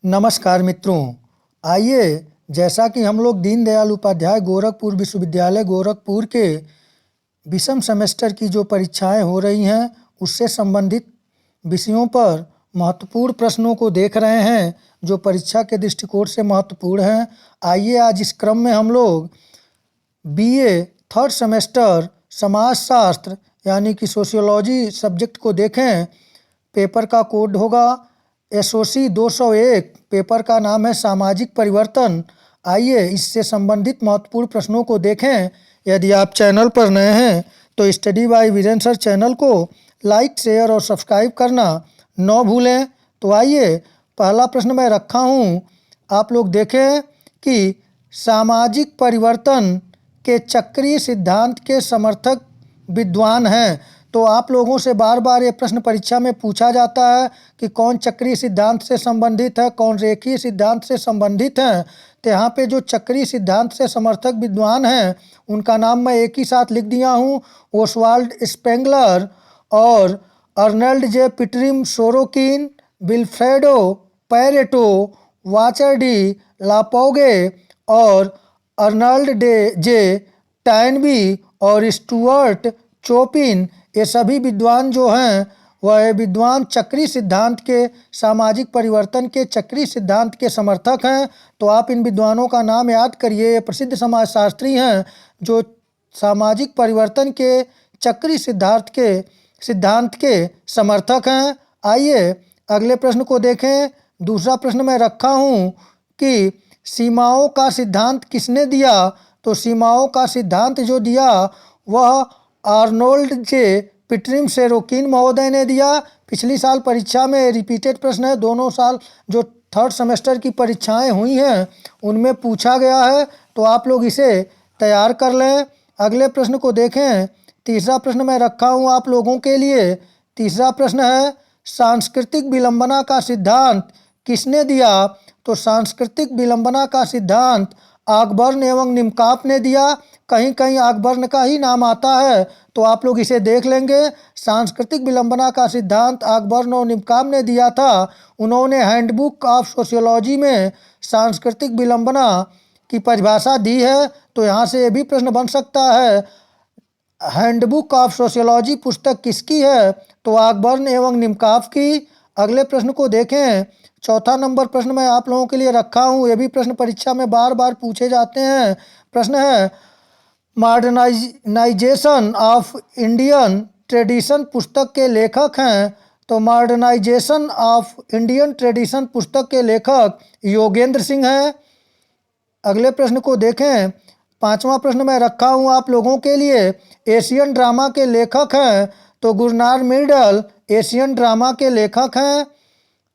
नमस्कार मित्रों। आइए, जैसा कि हम लोग दीनदयाल उपाध्याय गोरखपुर विश्वविद्यालय गोरखपुर के विषम सेमेस्टर की जो परीक्षाएं हो रही हैं उससे संबंधित विषयों पर महत्वपूर्ण प्रश्नों को देख रहे हैं जो परीक्षा के दृष्टिकोण से महत्वपूर्ण हैं। आइए आज इस क्रम में हम लोग बीए थर्ड सेमेस्टर समाजशास्त्र यानी कि सोशियोलॉजी सब्जेक्ट को देखें। पेपर का कोड होगा SOC 201। पेपर का नाम है सामाजिक परिवर्तन। आइए इससे संबंधित महत्वपूर्ण प्रश्नों को देखें। यदि आप चैनल पर नए हैं तो study by Virendra sir channel को लाइक, शेयर और सब्सक्राइब करना न भूलें। तो आइए, पहला प्रश्न मैं रखा हूँ, आप लोग देखें कि सामाजिक परिवर्तन के चक्रीय सिद्धांत के समर्थक विद्वान हैं। तो आप लोगों से बार बार ये प्रश्न परीक्षा में पूछा जाता है कि कौन चक्रीय सिद्धांत से संबंधित है, कौन रेखीय सिद्धांत से संबंधित है। तो यहाँ पे जो चक्रीय सिद्धांत से समर्थक विद्वान हैं उनका नाम मैं एक ही साथ लिख दिया हूँ, ओसवाल्ड स्पेंगलर और Arnold J Pitirim Sorokin, Vilfredo Pareto, Vacher de Lapouge और अर्नल्ड जे टैनबी और स्टुअर्ट चोपिन। ये सभी विद्वान जो हैं वह विद्वान चक्रीय सिद्धांत के, सामाजिक परिवर्तन के चक्रीय सिद्धांत के समर्थक हैं। तो आप इन विद्वानों का नाम याद करिए। ये प्रसिद्ध समाजशास्त्री हैं जो सामाजिक परिवर्तन के चक्रीय सिद्धांत के समर्थक हैं। आइए अगले प्रश्न को देखें। दूसरा प्रश्न मैं रखा हूँ कि सीमाओं का सिद्धांत किसने दिया। तो सीमाओं का सिद्धांत जो दिया वह आर्नोल्ड जे पिटरिम सोरोकिन महोदय ने दिया। पिछली साल परीक्षा में रिपीटेड प्रश्न है, दोनों साल जो थर्ड सेमेस्टर की परीक्षाएं हुई हैं उनमें पूछा गया है, तो आप लोग इसे तैयार कर लें। अगले प्रश्न को देखें। तीसरा प्रश्न मैं रखा हूँ आप लोगों के लिए। तीसरा प्रश्न है, सांस्कृतिक विलंबना का सिद्धांत किसने दिया। तो सांस्कृतिक विलंबना का सिद्धांत ऑकबर्न एवं निमकाफ ने दिया। कहीं कहीं ऑकबर्न का ही नाम आता है, तो आप लोग इसे देख लेंगे। सांस्कृतिक विलंबना का सिद्धांत ऑकबर्न और निमकाफ ने दिया था। उन्होंने हैंडबुक ऑफ सोशियोलॉजी में सांस्कृतिक विलंबना की परिभाषा दी है। तो यहाँ से ये भी प्रश्न बन सकता है, हैंडबुक ऑफ सोशियोलॉजी पुस्तक किसकी है। तो ऑकबर्न एवं निमकाफ की। अगले प्रश्न को देखें। चौथा नंबर प्रश्न मैं आप लोगों के लिए रखा हूँ, ये भी प्रश्न परीक्षा में बार बार पूछे जाते हैं। प्रश्न है, मॉडर्नाइजेशन ऑफ इंडियन ट्रेडिशन पुस्तक के लेखक हैं। तो मॉडर्नाइजेशन ऑफ इंडियन ट्रेडिशन पुस्तक के लेखक योगेंद्र सिंह हैं। अगले प्रश्न को देखें। पांचवा प्रश्न मैं रखा हूँ आप लोगों के लिए, एशियन ड्रामा के लेखक हैं। तो गुरनार मिर्डल एशियन ड्रामा के लेखक हैं।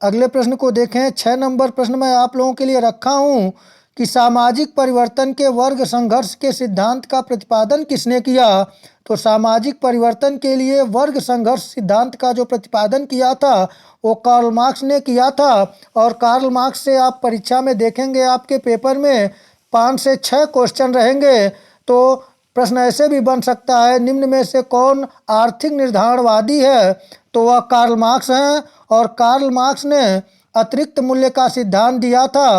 अगले प्रश्न को देखें। 6 नंबर प्रश्न मैं आप लोगों के लिए रखा हूँ कि सामाजिक परिवर्तन के वर्ग संघर्ष के सिद्धांत का प्रतिपादन किसने किया। तो सामाजिक परिवर्तन के लिए वर्ग संघर्ष सिद्धांत का जो प्रतिपादन किया था वो कार्ल मार्क्स ने किया था। और कार्ल मार्क्स से आप परीक्षा में देखेंगे, आपके पेपर में 5 से 6 क्वेश्चन रहेंगे। तो प्रश्न ऐसे भी बन सकता है, निम्न में से कौन आर्थिक निर्धारणवादी है। तो वह कार्ल मार्क्स हैं। और कार्ल मार्क्स ने अतिरिक्त मूल्य का सिद्धांत दिया था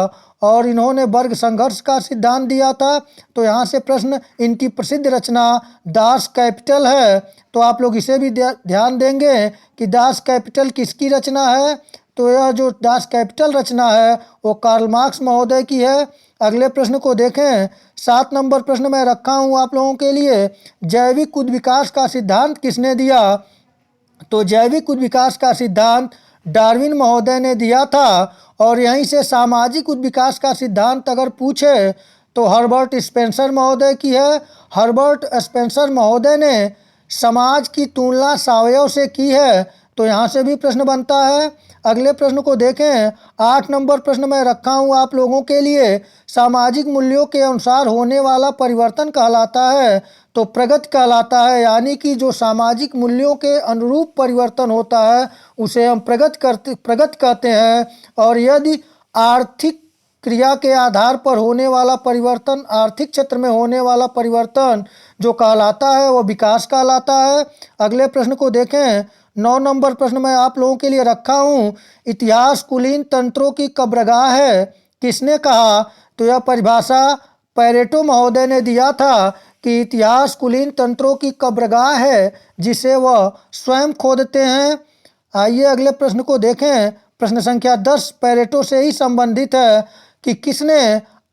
और इन्होंने वर्ग संघर्ष का सिद्धांत दिया था। तो यहाँ से प्रश्न, इनकी प्रसिद्ध रचना दास कैपिटल है। तो आप लोग इसे भी ध्यान देंगे कि दास कैपिटल किसकी रचना है। तो यह जो दास कैपिटल रचना है वो कार्ल मार्क्स महोदय की है। अगले प्रश्न को देखें। 7 नंबर प्रश्न मैं रखा हूँ आप लोगों के लिए, जैविक उद्विकास का सिद्धांत किसने दिया। तो जैविक उद्विकास का सिद्धांत डार्विन महोदय ने दिया था। और यहीं से सामाजिक उद्विकास का सिद्धांत अगर पूछे तो हर्बर्ट स्पेंसर महोदय की है। हर्बर्ट स्पेंसर महोदय ने समाज की तुलना सावयव से की है। तो यहाँ से भी प्रश्न बनता है। अगले प्रश्न को देखें। 8 नंबर प्रश्न मैं रखा हूँ आप लोगों के लिए, सामाजिक मूल्यों के अनुसार होने वाला परिवर्तन कहलाता है। तो प्रगति कहलाता है, यानी कि जो सामाजिक मूल्यों के अनुरूप परिवर्तन होता है उसे हम प्रगति कहते हैं। और यदि आर्थिक क्रिया के आधार पर होने वाला परिवर्तन, आर्थिक क्षेत्र में होने वाला परिवर्तन जो कहलाता है वो विकास कहलाता है। अगले प्रश्न को देखें। 9 नंबर प्रश्न मैं आप लोगों के लिए रखा हूँ, इतिहास कुलीन तंत्रों की कब्रगाह है, किसने कहा? तो यह परिभाषा पेरेटो महोदय ने दिया था कि इतिहास कुलीन तंत्रों की कब्रगाह है जिसे वह स्वयं खोदते हैं। आइए अगले प्रश्न को देखें। प्रश्न संख्या 10 पेरेटो से ही संबंधित है कि किसने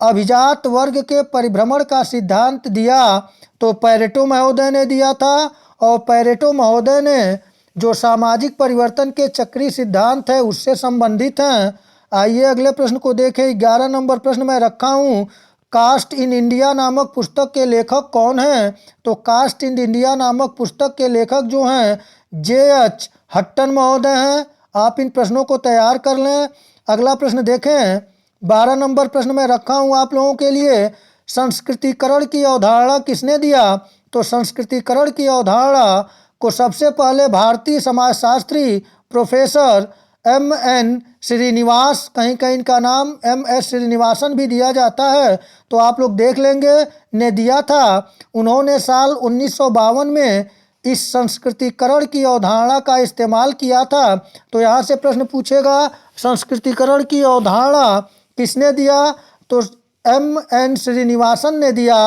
अभिजात वर्ग के परिभ्रमण का सिद्धांत दिया? तो पेरेटो महोदय ने दिया था। और पेरेटो महोदय ने जो सामाजिक परिवर्तन के चक्रीय सिद्धांत है उससे संबंधित हैं। आइए अगले प्रश्न को देखें। 11 नंबर प्रश्न मैं रखा हूँ, कास्ट इन इंडिया नामक पुस्तक के लेखक कौन हैं? तो कास्ट इन इंडिया नामक पुस्तक के लेखक जो हैं J.H. हट्टन महोदय हैं। आप इन प्रश्नों को तैयार कर लें। अगला प्रश्न देखें। 12 नंबर प्रश्न में रखा हूँ आप लोगों के लिए, संस्कृतिकरण की अवधारणा किसने दिया? तो संस्कृतिकरण की अवधारणा को सबसे पहले भारतीय समाजशास्त्री प्रोफेसर M.N. श्रीनिवास, कहीं कहीं इनका नाम M.S. श्रीनिवासन भी दिया जाता है, तो आप लोग देख लेंगे, ने दिया था। उन्होंने साल 1952 में इस संस्कृतिकरण की अवधारणा का इस्तेमाल किया था। तो यहाँ से प्रश्न पूछेगा, संस्कृतिकरण की अवधारणा किसने दिया? तो M.N. श्रीनिवासन ने दिया।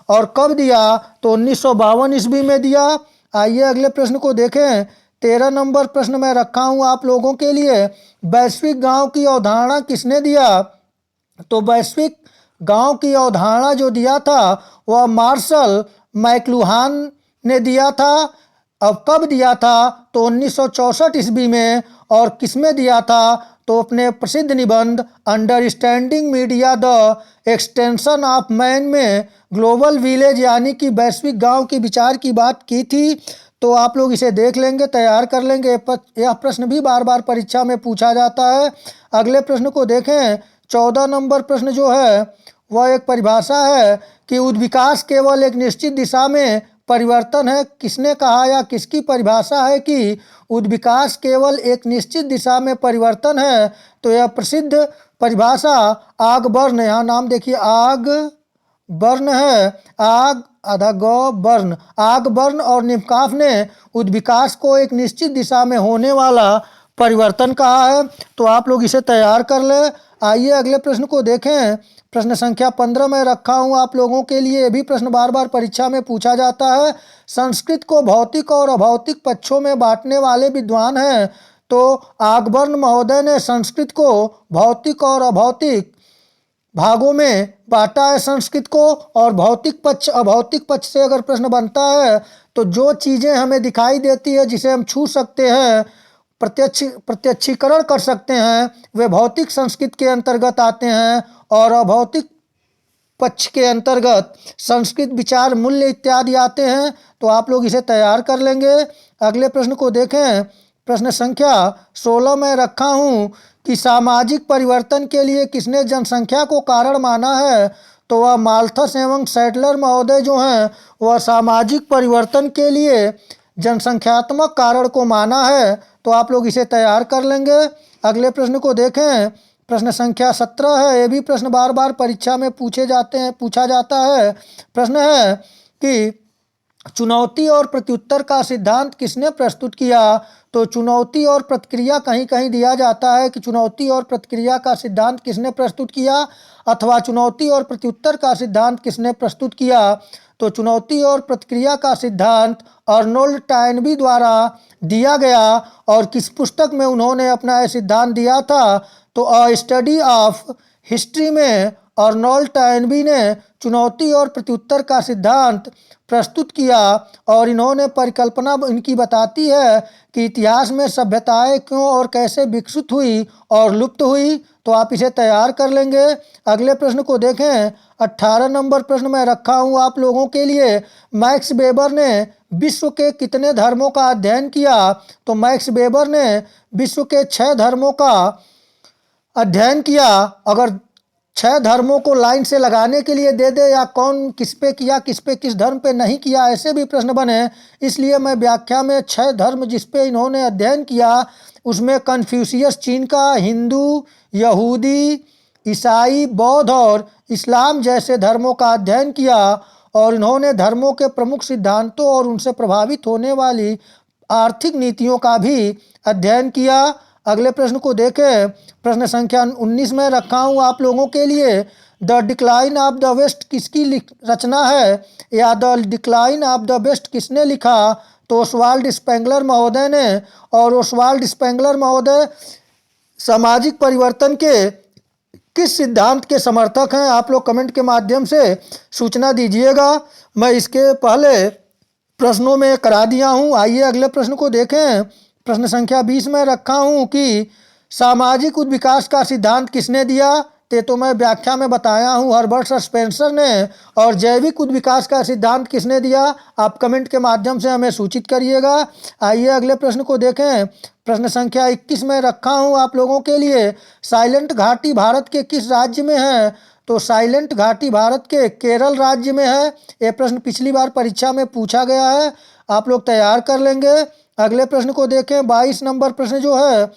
और कब दिया? तो 1952 ईस्वी में दिया। आइए अगले प्रश्न को देखें। 13 नंबर प्रश्न मैं रखा हूँ आप लोगों के लिए, वैश्विक गांव की अवधारणा किसने दिया? तो वैश्विक गांव की अवधारणा जो दिया था वह मार्शल मैक्लुहान ने दिया था। अब कब दिया था? तो 1964 ईस्वी में। और किसमें दिया था? तो अपने प्रसिद्ध निबंध understanding media the extension of man में ग्लोबल विलेज यानी कि वैश्विक गांव के विचार की बात की थी। तो आप लोग इसे देख लेंगे, तैयार कर लेंगे। यह प्रश्न भी बार बार परीक्षा में पूछा जाता है। अगले प्रश्न को देखें। 14 नंबर प्रश्न जो है वह एक परिभाषा है कि उद्विकास केवल एक निश्चित दिशा में परिवर्तन है, किसने कहा या किसकी परिभाषा है कि उद्विकास केवल एक निश्चित दिशा में परिवर्तन है? तो यह प्रसिद्ध परिभाषा आगबर्न, यहाँ नाम देखिए आगबर्न है, आग आधा गौ बर्न, आगबर्न और निमकाफ ने उद्विकास को एक निश्चित दिशा में होने वाला परिवर्तन कहा है। तो आप लोग इसे तैयार कर लें। आइए अगले प्रश्न को देखें। प्रश्न संख्या 15 में रखा हूँ आप लोगों के लिए, ये भी प्रश्न बार बार परीक्षा में पूछा जाता है। संस्कृत को भौतिक और अभौतिक पक्षों में बांटने वाले विद्वान हैं। तो आगबर्न महोदय ने संस्कृत को भौतिक और अभौतिक भागों में बांटा है संस्कृत को। और भौतिक पक्ष अभौतिक पक्ष से अगर प्रश्न बनता है तो जो चीज़ें हमें दिखाई देती है, जिसे हम छू सकते हैं, प्रत्यक्षीकरण कर सकते हैं, वे भौतिक संस्कृत के अंतर्गत आते हैं। और अभौतिक पक्ष के अंतर्गत संस्कृत विचार मूल्य इत्यादि आते हैं। तो आप लोग इसे तैयार कर लेंगे। अगले प्रश्न को देखें। प्रश्न संख्या 16 में रखा हूँ कि सामाजिक परिवर्तन के लिए किसने जनसंख्या को कारण माना है? तो वह माल्थस एवं सैडलर महोदय जो हैं वह सामाजिक परिवर्तन के लिए जनसंख्यात्मक कारण को माना है। तो आप लोग इसे तैयार कर लेंगे। अगले प्रश्न को देखें। प्रश्न संख्या 17 है, ये भी प्रश्न बार बार परीक्षा में पूछा जाता है। प्रश्न है कि चुनौती और प्रत्युत्तर का सिद्धांत किसने प्रस्तुत किया? तो चुनौती और प्रतिक्रिया कहीं कहीं दिया जाता है कि चुनौती और प्रतिक्रिया का सिद्धांत किसने प्रस्तुत किया, अथवा चुनौती और प्रत्युत्तर का सिद्धांत किसने प्रस्तुत किया। तो चुनौती और प्रतिक्रिया का सिद्धांत अर्नोल्ड टॉयनबी द्वारा दिया गया। और किस पुस्तक में उन्होंने अपना यह सिद्धांत दिया था? तो अ स्टडी ऑफ हिस्ट्री में अर्नोल्ड टॉयनबी ने चुनौती और प्रत्युत्तर का सिद्धांत प्रस्तुत किया। और इन्होंने परिकल्पना इनकी बताती है कि इतिहास में सभ्यताएं क्यों और कैसे विकसित हुई और लुप्त हुई। तो आप इसे तैयार कर लेंगे। अगले प्रश्न को देखें। 18 नंबर प्रश्न मैं रखा हूँ आप लोगों के लिए, मैक्स वेबर ने विश्व के कितने धर्मों का अध्ययन किया? तो मैक्स वेबर ने विश्व के 6 धर्मों का अध्ययन किया। अगर 6 धर्मों को लाइन से लगाने के लिए दे दे या कौन किस पे किया, किस पे किस धर्म पे नहीं किया, ऐसे भी प्रश्न बने, इसलिए मैं व्याख्या में 6 धर्म जिस पे इन्होंने अध्ययन किया उसमें कन्फ्यूशियस चीन का, हिंदू, यहूदी, ईसाई, बौद्ध और इस्लाम जैसे धर्मों का अध्ययन किया। और इन्होंने धर्मों के प्रमुख सिद्धांतों और उनसे प्रभावित होने वाली आर्थिक नीतियों का भी अध्ययन किया। अगले प्रश्न को देखें। प्रश्न संख्या 19 में रखा हूँ आप लोगों के लिए। The decline of the West किसकी रचना है, या the decline of the West किसने लिखा? तो ओस्वाल्ड स्पेंगलर महोदय ने। और ओस्वाल्ड स्पेंगलर महोदय सामाजिक परिवर्तन के किस सिद्धांत के समर्थक हैं? आप लोग कमेंट के माध्यम से सूचना दीजिएगा। मैं इसके पहले प्रश्नों में करा दिया हूं। आइए अगले प्रश्न को देखें। प्रश्न संख्या 20 में रखा हूं कि सामाजिक विकास का सिद्धांत किसने दिया? तो मैं व्याख्या में बताया हूं, हर्बर्ट स्पेंसर ने। और जैविक विकास का सिद्धांत किसने दिया? आप कमेंट के माध्यम से हमें सूचित करिएगा। आइए अगले प्रश्न को देखें। प्रश्न संख्या 21 में रखा हूं आप लोगों के लिए। साइलेंट घाटी भारत के किस राज्य में है? तो साइलेंट घाटी भारत के केरल राज्य में है। ये प्रश्न पिछली बार परीक्षा में पूछा गया है, आप लोग तैयार कर लेंगे। अगले प्रश्न को देखें। 22 नंबर प्रश्न जो है,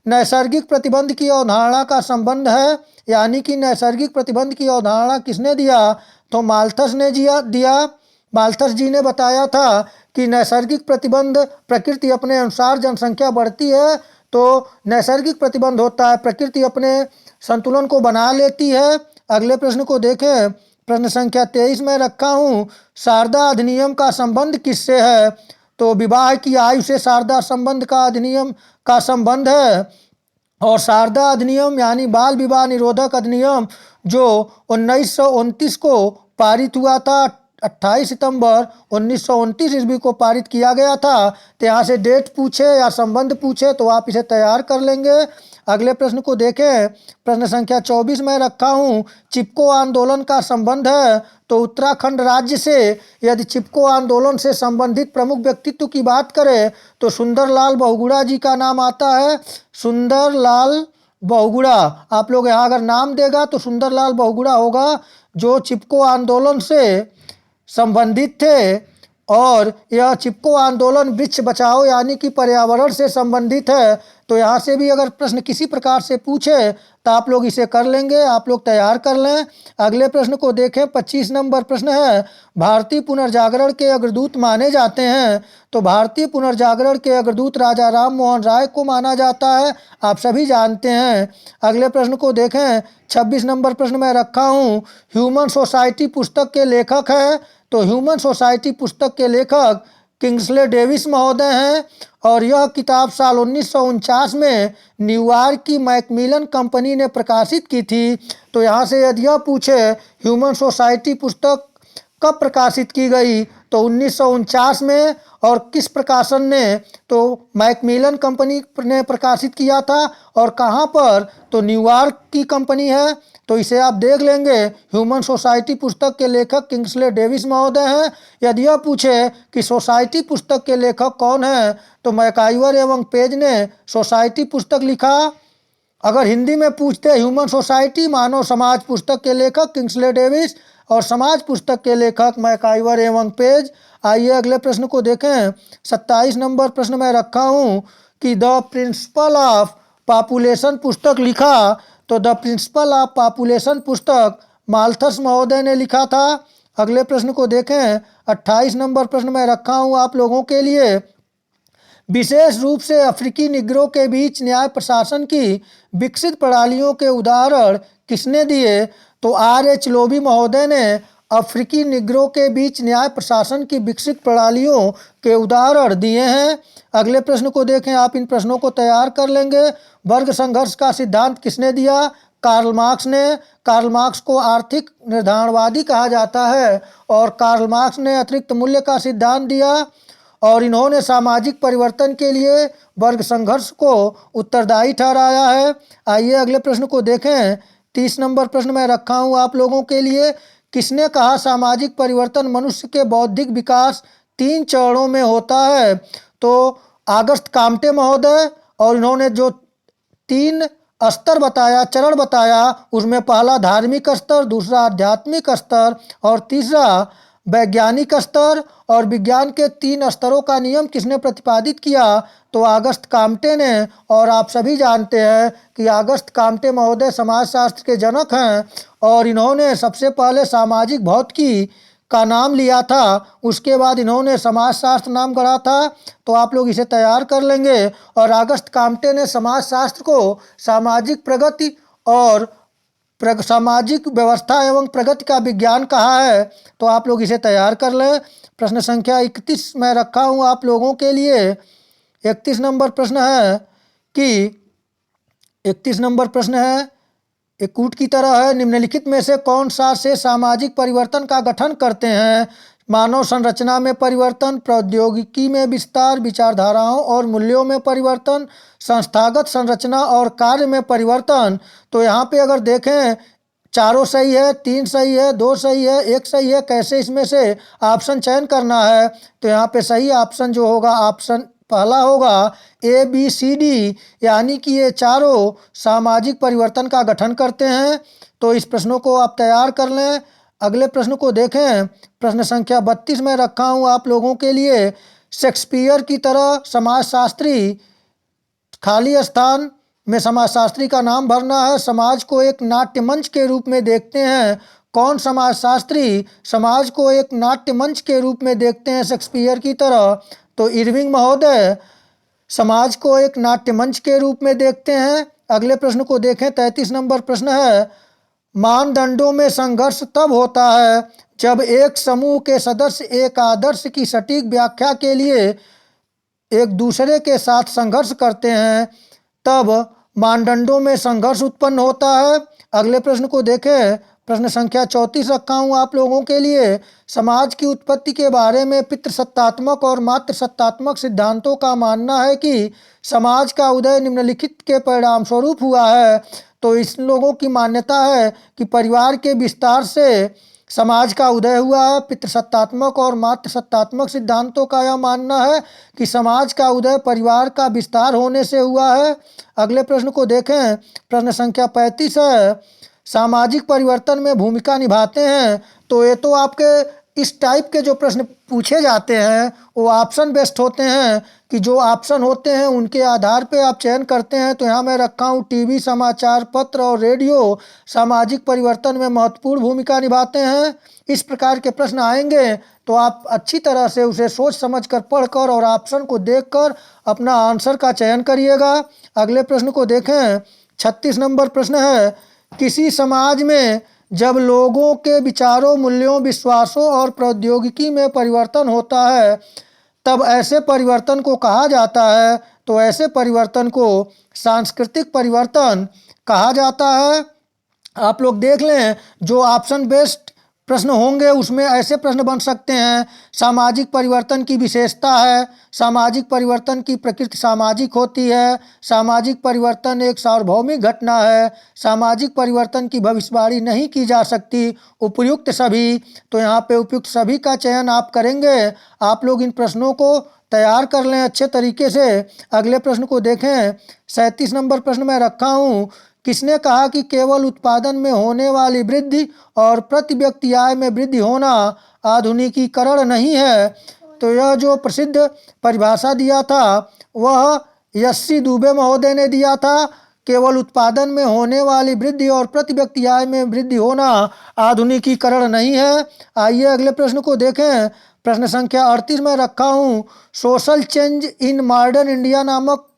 नैसर्गिक प्रतिबंध की अवधारणा का संबंध है, यानी कि नैसर्गिक प्रतिबंध की अवधारणा किसने दिया? तो माल्थस ने दिया। माल्थस जी ने बताया था कि नैसर्गिक प्रतिबंध प्रकृति अपने अनुसार जनसंख्या बढ़ती है तो नैसर्गिक प्रतिबंध होता है, प्रकृति अपने संतुलन को बना लेती है। अगले प्रश्न को देखें। प्रश्न संख्या 23 में रखा हूँ, शारदा अधिनियम का संबंध किससे है? तो विवाह की आयु से शारदा संबंध का अधिनियम का संबंध है। और शारदा अधिनियम यानी बाल विवाह निरोधक अधिनियम जो 1929 को पारित हुआ था, 28 सितंबर 1929 ईस्वी को पारित किया गया था। तो यहाँ से डेट पूछे या संबंध पूछे तो आप इसे तैयार कर लेंगे। अगले प्रश्न को देखें। प्रश्न संख्या 24 में रखा हूँ, चिपको आंदोलन का संबंध है। तो उत्तराखंड राज्य से यदि चिपको आंदोलन से संबंधित प्रमुख व्यक्तित्व की बात करें तो सुंदरलाल बहुगुणा जी का नाम आता है। सुंदरलाल बहुगुणा, आप लोग यहाँ अगर नाम देगा तो सुंदरलाल बहुगुणा होगा, जो चिपको आंदोलन से संबंधित थे। और यह चिपको आंदोलन वृक्ष बचाओ यानी कि पर्यावरण से संबंधित है। तो यहाँ से भी अगर प्रश्न किसी प्रकार से पूछे तो आप लोग इसे कर लेंगे, आप लोग तैयार कर लें। अगले प्रश्न को देखें। 25 नंबर प्रश्न है, भारतीय पुनर्जागरण के अग्रदूत माने जाते हैं। तो भारतीय पुनर्जागरण के अग्रदूत राजा राम मोहन राय को माना जाता है, आप सभी जानते हैं। अगले प्रश्न को देखें। 26 नंबर प्रश्न में रखा हूँ, ह्यूमन सोसाइटी पुस्तक के लेखक है। तो ह्यूमन सोसाइटी पुस्तक के लेखक किंग्सले डेविस महोदय हैं। और यह किताब साल 1949 में न्यूयॉर्क की मैकमिलन कंपनी ने प्रकाशित की थी। तो यहाँ से यदि यह पूछे ह्यूमन सोसाइटी पुस्तक कब प्रकाशित की गई तो 1949 में, और किस प्रकाशन ने? तो मैकमिलन कंपनी ने प्रकाशित किया था। और कहाँ पर? तो न्यूयॉर्क की कंपनी है। तो इसे आप देख लेंगे। ह्यूमन सोसाइटी पुस्तक के लेखक किंग्सले डेविस महोदय हैं। यदि यह पूछे कि सोसाइटी पुस्तक के लेखक कौन हैं तो मैकाइवर एवं पेज ने सोसाइटी पुस्तक लिखा। अगर हिंदी में पूछते ह्यूमन सोसाइटी मानव समाज पुस्तक के लेखक किंग्सले डेविस और समाज पुस्तक के लेखक मैकाइवर एवं पेज। आइए अगले प्रश्न को देखें। 27 नंबर प्रश्न में रखा हूँ कि द प्रिंसिपल ऑफ पॉपुलेशन पुस्तक लिखा। तो द प्रिंसिपल ऑफ पॉपुलेशन पुस्तक माल्थस महोदय ने लिखा था। अगले प्रश्न को देखें। 28 नंबर प्रश्न में रखा हूँ आप लोगों के लिए, विशेष रूप से अफ्रीकी निग्रो के बीच न्याय प्रशासन की विकसित प्रणालियों के उदाहरण किसने दिए? तो R.H. लोबी महोदय ने अफ्रीकी निग्रो के बीच न्याय प्रशासन की विकसित प्रणालियों के उदाहरण दिए हैं। अगले प्रश्न को देखें। आप इन प्रश्नों को तैयार कर लेंगे। वर्ग संघर्ष का सिद्धांत किसने दिया? कार्ल मार्क्स ने। कार्ल मार्क्स को आर्थिक निर्धारणवादी कहा जाता है और कार्ल मार्क्स ने अतिरिक्त मूल्य का सिद्धांत दिया और इन्होंने सामाजिक परिवर्तन के लिए वर्ग संघर्ष को उत्तरदायी ठहराया है। आइए अगले प्रश्न को देखें। 30 नंबर प्रश्न में रखा हूँ आप लोगों के लिए, किसने कहा सामाजिक परिवर्तन मनुष्य के बौद्धिक विकास 3 चरणों में होता है? तो ऑगस्ट काम्टे महोदय। और इन्होंने जो 3 स्तर बताया, चरण बताया, उसमें पहला धार्मिक स्तर, दूसरा आध्यात्मिक स्तर और तीसरा वैज्ञानिक स्तर। और विज्ञान के 3 स्तरों का नियम किसने प्रतिपादित किया? तो ऑगस्ट काम्टे ने। और आप सभी जानते हैं कि ऑगस्ट काम्टे महोदय समाजशास्त्र के जनक हैं और इन्होंने सबसे पहले सामाजिक भौतिकी का नाम लिया था, उसके बाद इन्होंने समाजशास्त्र नाम गढ़ा था, तो आप लोग इसे तैयार कर लेंगे। और अगस्त काम्टे ने समाजशास्त्र को सामाजिक प्रगति और सामाजिक व्यवस्था एवं प्रगति का विज्ञान कहा है, तो आप लोग इसे तैयार कर लें। प्रश्न संख्या 31 मैं रखा हूँ आप लोगों के लिए। 31 नंबर प्रश्न है कि 31 नंबर प्रश्न है, एक कूट की तरह है, निम्नलिखित में से कौन सा से सामाजिक परिवर्तन का गठन करते हैं? मानव संरचना में परिवर्तन, प्रौद्योगिकी में विस्तार, विचारधाराओं और मूल्यों में परिवर्तन, संस्थागत संरचना और कार्य में परिवर्तन। तो यहाँ पे अगर देखें, चारों सही है, 3 सही है, 2 सही है, 1 सही है, कैसे इसमें से ऑप्शन चयन करना है? तो यहाँ पे सही ऑप्शन जो होगा, ऑप्शन पहला होगा ABCD, यानी कि ये चारों सामाजिक परिवर्तन का गठन करते हैं। तो इस प्रश्नों को आप तैयार कर लें। अगले प्रश्न को देखें, प्रश्न संख्या 32 में रखा हूँ आप लोगों के लिए। शेक्सपियर की तरह समाजशास्त्री, खाली स्थान में समाजशास्त्री का नाम भरना है। समाज को एक नाट्य मंच के रूप में देखते हैं। कौन समाजशास्त्री समाज को एक नाट्य मंच के रूप में देखते हैं शेक्सपियर की तरह? तो इरविंग महोदय समाज को एक नाट्य मंच के रूप में देखते हैं। अगले प्रश्न को देखें, 33 नंबर प्रश्न है, मानदंडों में संघर्ष तब होता है जब एक समूह के सदस्य एक आदर्श की सटीक व्याख्या के लिए एक दूसरे के साथ संघर्ष करते हैं, तब मानदंडों में संघर्ष उत्पन्न होता है। अगले प्रश्न को देखें, प्रश्न संख्या 34 रखा हूँ आप लोगों के लिए। समाज की उत्पत्ति के बारे में पितृसत्तात्मक और मातृसत्तात्मक सिद्धांतों का मानना है कि समाज का उदय निम्नलिखित के परिणाम स्वरूप हुआ है। तो इस लोगों की मान्यता है कि परिवार के विस्तार से समाज का उदय हुआ है। पितृसत्तात्मक और मातृसत्तात्मक सिद्धांतों का यह मानना है कि समाज का उदय परिवार का विस्तार होने से हुआ है। अगले प्रश्न को देखें, प्रश्न संख्या 35 है, सामाजिक परिवर्तन में भूमिका निभाते हैं। तो ये तो आपके इस टाइप के जो प्रश्न पूछे जाते हैं वो ऑप्शन बेस्ड होते हैं, कि जो ऑप्शन होते हैं उनके आधार पे आप चयन करते हैं। तो यहाँ मैं रखा हूँ टीवी, समाचार पत्र और रेडियो सामाजिक परिवर्तन में महत्वपूर्ण भूमिका निभाते हैं। इस प्रकार के प्रश्न आएंगे तो आप अच्छी तरह से उसे सोच समझ कर, पढ़ कर और ऑप्शन को देख कर अपना आंसर का चयन करिएगा। अगले प्रश्न को देखें, 36 नंबर प्रश्न है, किसी समाज में जब लोगों के विचारों, मूल्यों, विश्वासों और प्रौद्योगिकी में परिवर्तन होता है तब ऐसे परिवर्तन को कहा जाता है। तो ऐसे परिवर्तन को सांस्कृतिक परिवर्तन कहा जाता है। आप लोग देख लें, जो ऑप्शन बेस्ड प्रश्न होंगे उसमें ऐसे प्रश्न बन सकते हैं, सामाजिक परिवर्तन की विशेषता है, सामाजिक परिवर्तन की प्रकृति सामाजिक होती है, सामाजिक परिवर्तन एक सार्वभौमिक घटना है, सामाजिक परिवर्तन की भविष्यवाणी नहीं की जा सकती, उपयुक्त सभी। तो यहाँ पे उपयुक्त सभी का चयन आप करेंगे। आप लोग इन प्रश्नों को तैयार कर लें अच्छे तरीके से। अगले प्रश्न को देखें, 37 नंबर प्रश्न मैं रखा हूँ, किसने कहा कि केवल उत्पादन में होने वाली वृद्धि और प्रति व्यक्ति आय में वृद्धि होना आधुनिकीकरण नहीं है? तो यह जो प्रसिद्ध परिभाषा दिया था वह यस्सी दुबे महोदय ने दिया था। केवल उत्पादन में होने वाली वृद्धि और प्रति व्यक्ति आय में वृद्धि होना आधुनिकीकरण नहीं है। आइए अगले प्रश्न को देखें, प्रश्न संख्या 38 में रखा हूँ, social change in modern India नामक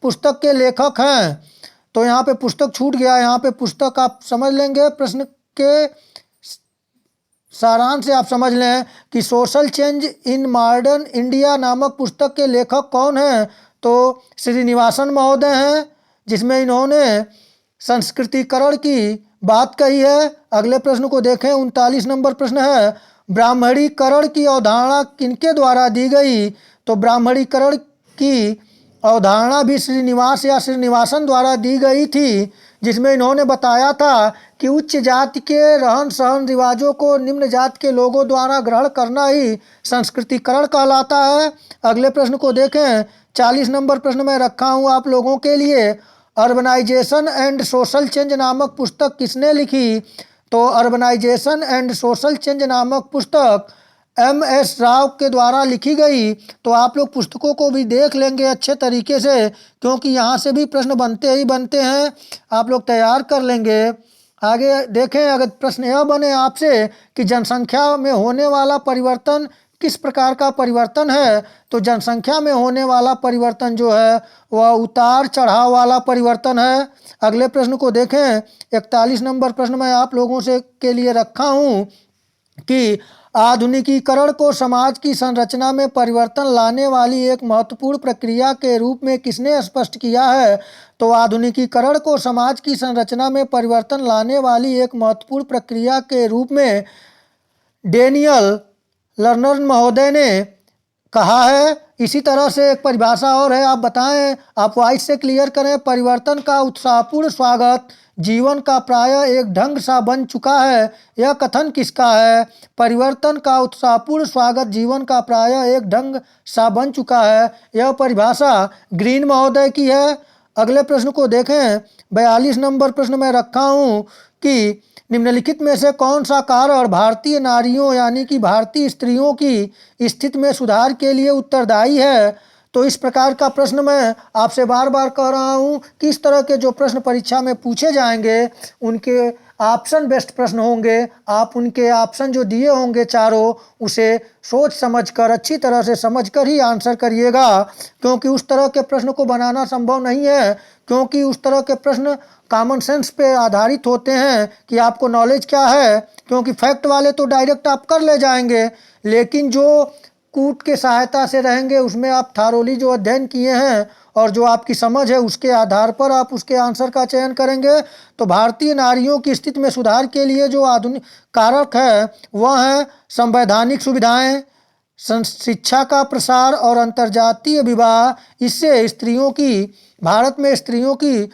पुस्तक के लेखक हैं। तो यहाँ पे पुस्तक छूट गया, यहाँ पे पुस्तक आप समझ लेंगे। प्रश्न के सारांश से आप समझ लें कि social change in modern India नामक पुस्तक के लेखक कौन हैं? तो श्रीनिवासन महोदय हैं, जिसमें इन्होंने संस्कृतिकरण की बात कही है। अगले प्रश्न को देखें, 39 नंबर प्रश्न है, ब्राह्मणीकरण की अवधारणा किनके द्वारा दी गई? तो ब्राह्मणीकरण की अवधारणा भी श्रीनिवास या श्रीनिवासन द्वारा दी गई थी, जिसमें इन्होंने बताया था कि उच्च जाति के रहन सहन रिवाजों को निम्न जाति के लोगों द्वारा ग्रहण करना ही संस्कृतिकरण कहलाता है। अगले प्रश्न को देखें, 40 नंबर प्रश्न में रखा हूँ आप लोगों के लिए, अर्बनाइजेशन एंड सोशल चेंज नामक पुस्तक किसने लिखी? तो अर्बनाइजेशन एंड सोशल चेंज नामक पुस्तक MS राव के द्वारा लिखी गई। तो आप लोग पुस्तकों को भी देख लेंगे अच्छे तरीके से, क्योंकि यहाँ से भी प्रश्न बनते ही बनते हैं, आप लोग तैयार कर लेंगे। आगे देखें, अगर प्रश्न यह बने आपसे कि जनसंख्या में होने वाला परिवर्तन किस प्रकार का परिवर्तन है, तो जनसंख्या में होने वाला परिवर्तन जो है वह उतार चढ़ाव वाला परिवर्तन है। अगले प्रश्न को देखें, 41 नंबर प्रश्न मैं आप लोगों से के लिए रखा हूँ कि आधुनिकीकरण को समाज की संरचना में परिवर्तन लाने वाली एक महत्वपूर्ण प्रक्रिया के रूप में किसने स्पष्ट किया है। तो आधुनिकीकरण को समाज की संरचना में परिवर्तन लाने वाली एक महत्वपूर्ण प्रक्रिया के रूप में डेनियल लर्नर महोदय ने कहा है। इसी तरह से एक परिभाषा और है, आप बताएं, आप वाइट से क्लियर करें। परिवर्तन का उत्साहपूर्ण स्वागत जीवन का प्रायः एक ढंग सा बन चुका है, यह कथन किसका है। परिवर्तन का उत्साहपूर्ण स्वागत जीवन का प्रायः एक ढंग सा बन चुका है, यह परिभाषा ग्रीन महोदय की है। अगले प्रश्न को देखें, 42 नंबर प्रश्न में रखा हूँ कि निम्नलिखित में से कौन सा कारण भारतीय नारियों यानी कि भारतीय स्त्रियों की स्थिति में सुधार के लिए उत्तरदायी है। तो इस प्रकार का प्रश्न मैं आपसे बार बार कह रहा हूँ कि इस तरह के जो प्रश्न परीक्षा में पूछे जाएंगे उनके ऑप्शन बेस्ड प्रश्न होंगे। आप उनके ऑप्शन जो दिए होंगे चारों, उसे सोच समझकर अच्छी तरह से समझकर ही आंसर करिएगा, क्योंकि उस तरह के प्रश्न को बनाना संभव नहीं है, क्योंकि उस तरह के प्रश्न कॉमन सेंस पे आधारित होते हैं कि आपको नॉलेज क्या है। क्योंकि फैक्ट वाले तो डायरेक्ट आप कर ले जाएंगे, लेकिन जो कूट के सहायता से रहेंगे उसमें आप थारोली जो अध्ययन किए हैं और जो आपकी समझ है उसके आधार पर आप उसके आंसर का चयन करेंगे। तो भारतीय नारियों की स्थिति में सुधार के लिए जो आधुनिक कारक है वह है संवैधानिक सुविधाएं, शिक्षा का प्रसार और अंतर्जातीय विवाह। इससे स्त्रियों की भारत में स्त्रियों की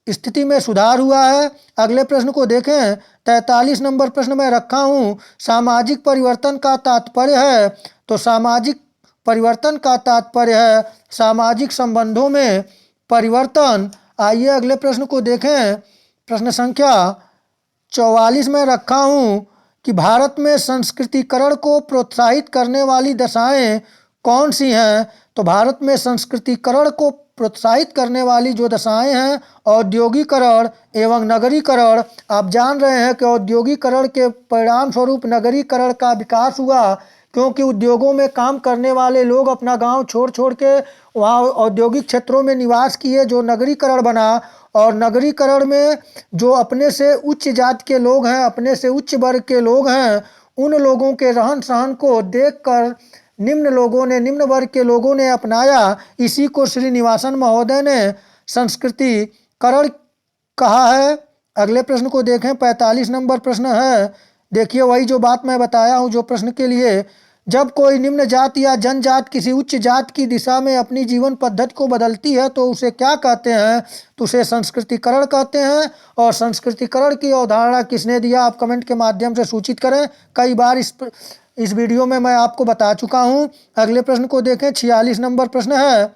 स्थिति में सुधार हुआ है। अगले प्रश्न को देखें, 43 नंबर प्रश्न में रखा हूँ, सामाजिक परिवर्तन का तात्पर्य है। तो सामाजिक परिवर्तन का तात्पर्य है सामाजिक संबंधों में परिवर्तन। आइए अगले प्रश्न को देखें, प्रश्न संख्या 44 में रखा हूँ कि भारत में संस्कृतिकरण को प्रोत्साहित करने वाली दशाएं कौन सी हैं। तो भारत में संस्कृतिकरण को प्रोत्साहित करने वाली जो दशाएं हैं, औद्योगिकरण एवं नगरीकरण। आप जान रहे हैं कि औद्योगिकरण के परिणाम स्वरूप नगरीकरण का विकास हुआ, क्योंकि उद्योगों में काम करने वाले लोग अपना गांव छोड़ छोड़ के वहाँ औद्योगिक क्षेत्रों में निवास किए, जो नगरीकरण बना। और नगरीकरण में जो अपने से उच्च जाति के लोग हैं, अपने से उच्च वर्ग के लोग हैं, उन लोगों के रहन सहन को देखकर निम्न वर्ग के लोगों ने अपनाया। इसी को श्रीनिवासन महोदय ने संस्कृतिकरण कहा है। अगले प्रश्न को देखें, 45 नंबर प्रश्न है। देखिए वही जो बात मैं बताया हूँ जो प्रश्न के लिए, जब कोई निम्न जाति या जनजाति किसी उच्च जाति की दिशा में अपनी जीवन पद्धति को बदलती है तो उसे क्या कहते हैं। तो उसे संस्कृतिकरण कहते हैं। और संस्कृतिकरण की अवधारणा किसने दिया, आप कमेंट के माध्यम से सूचित करें। कई बार इस वीडियो में मैं आपको बता चुका हूं। अगले प्रश्न को देखें, 46 नंबर प्रश्न है,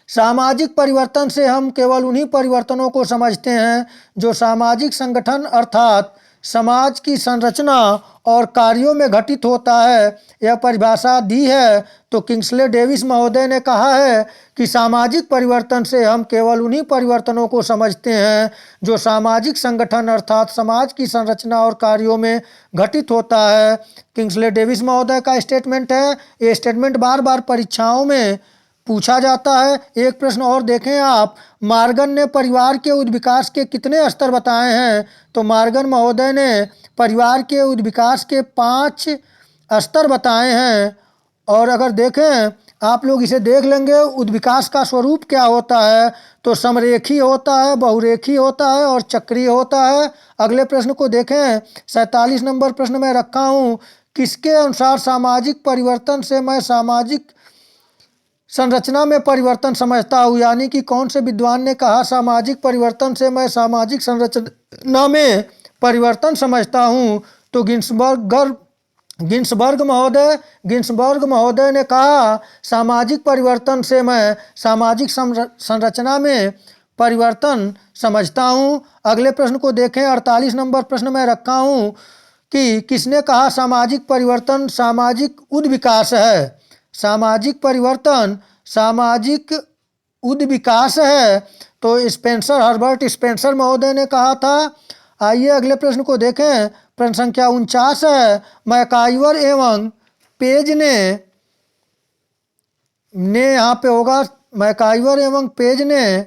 सामाजिक परिवर्तन से हम केवल उन्हीं परिवर्तनों को समझते हैं जो सामाजिक संगठन अर्थात समाज की संरचना और कार्यों में घटित होता है। यह परिभाषा दी है तो किंग्सले डेविस महोदय ने कहा है कि सामाजिक परिवर्तन से हम केवल उन्हीं परिवर्तनों को समझते हैं जो सामाजिक संगठन अर्थात समाज की संरचना और कार्यों में घटित होता है। किंग्सले डेविस महोदय का स्टेटमेंट है। ये स्टेटमेंट बार बार परीक्षाओं में पूछा जाता है। एक प्रश्न और देखें आप, मार्गन ने परिवार के उद्विकास के कितने स्तर बताए हैं। तो मार्गन महोदय ने परिवार के उद्विकास के 5 स्तर बताए हैं। और अगर देखें आप लोग इसे देख लेंगे, उद्विकास का स्वरूप क्या होता है, तो समरेखी होता है, बहुरेखी होता है और चक्रीय होता है। अगले प्रश्न को देखें, 47 नंबर प्रश्न में रखा हूँ, किसके अनुसार सामाजिक परिवर्तन से मैं सामाजिक संरचना में परिवर्तन समझता हूँ। यानी कि कौन से विद्वान ने कहा सामाजिक परिवर्तन से मैं सामाजिक संरचना में परिवर्तन समझता हूँ। तो गिन्सबर्ग महोदय ने कहा सामाजिक परिवर्तन से मैं सामाजिक संरचना में परिवर्तन समझता हूँ। अगले प्रश्न को देखें, 48 नंबर प्रश्न में रखा हूँ कि किसने कहा सामाजिक परिवर्तन सामाजिक उद्विकास है। सामाजिक परिवर्तन सामाजिक उद्विकास है। तो हर्बर्ट स्पेंसर महोदय ने कहा था। आइए अगले प्रश्न को देखें। प्रश्न संख्या 49 है। मैकाइवर एवं पेज ने यहाँ पे होगा, मैकाइवर एवं पेज ने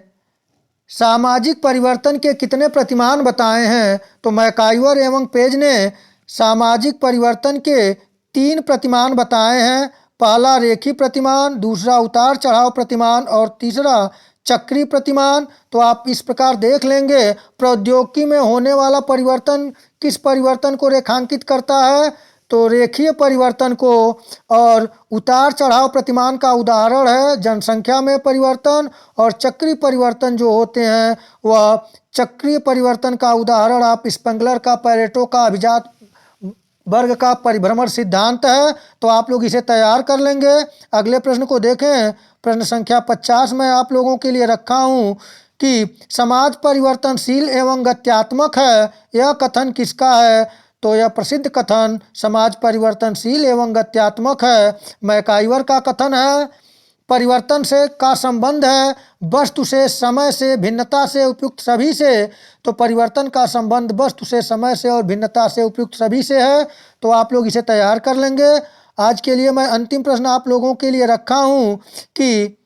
सामाजिक परिवर्तन के कितने प्रतिमान बताए हैं? तो मैकाइवर एवं पेज ने सामाजिक परिवर्तन के 3 प्रतिमान बताए हैं। पहला रेखीय प्रतिमान, दूसरा उतार चढ़ाव प्रतिमान और तीसरा चक्रीय प्रतिमान। तो आप इस प्रकार देख लेंगे, प्रौद्योगिकी में होने वाला परिवर्तन किस परिवर्तन को रेखांकित करता है? तो रेखीय परिवर्तन को। और उतार चढ़ाव प्रतिमान का उदाहरण है जनसंख्या में परिवर्तन, और चक्रीय परिवर्तन जो होते हैं वह चक्रीय परिवर्तन का उदाहरण आप स्पेंगलर का, पैरेटो का, अभिजात वर्ग का परिभ्रमण सिद्धांत है। तो आप लोग इसे तैयार कर लेंगे। अगले प्रश्न को देखें। प्रश्न संख्या 50 में आप लोगों के लिए रखा हूँ कि समाज परिवर्तनशील एवं गत्यात्मक है, यह कथन किसका है? तो यह प्रसिद्ध कथन समाज परिवर्तनशील एवं गत्यात्मक है मैकाइवर का कथन है। परिवर्तन से का संबंध है वस्तु से, समय से, भिन्नता से, उपयुक्त सभी से। तो परिवर्तन का संबंध वस्तु से, समय से और भिन्नता से, उपयुक्त सभी से है। तो आप लोग इसे तैयार कर लेंगे। आज के लिए मैं अंतिम प्रश्न आप लोगों के लिए रखा हूँ कि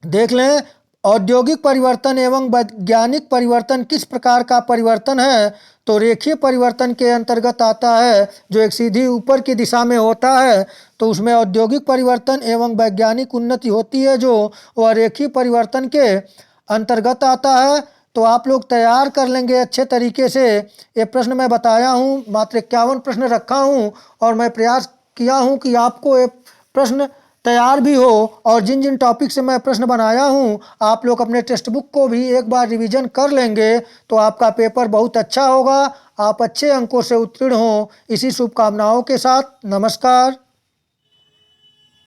देख लें, औद्योगिक परिवर्तन एवं वैज्ञानिक परिवर्तन किस प्रकार का परिवर्तन है? तो रेखीय परिवर्तन के अंतर्गत आता है, जो एक सीधी ऊपर की दिशा में होता है। तो उसमें औद्योगिक परिवर्तन एवं वैज्ञानिक उन्नति होती है, जो वह रेखीय परिवर्तन के अंतर्गत आता है। तो आप लोग तैयार कर लेंगे अच्छे तरीके से। ये प्रश्न मैं बताया हूँ, मात्र 51 प्रश्न रखा हूँ और मैं प्रयास किया हूँ कि आपको ये प्रश्न तैयार भी हो। और जिन जिन टॉपिक से मैं प्रश्न बनाया हूँ आप लोग अपने टेक्स्ट बुक को भी एक बार रिवीजन कर लेंगे तो आपका पेपर बहुत अच्छा होगा, आप अच्छे अंकों से उत्तीर्ण हों। इसी शुभकामनाओं के साथ नमस्कार।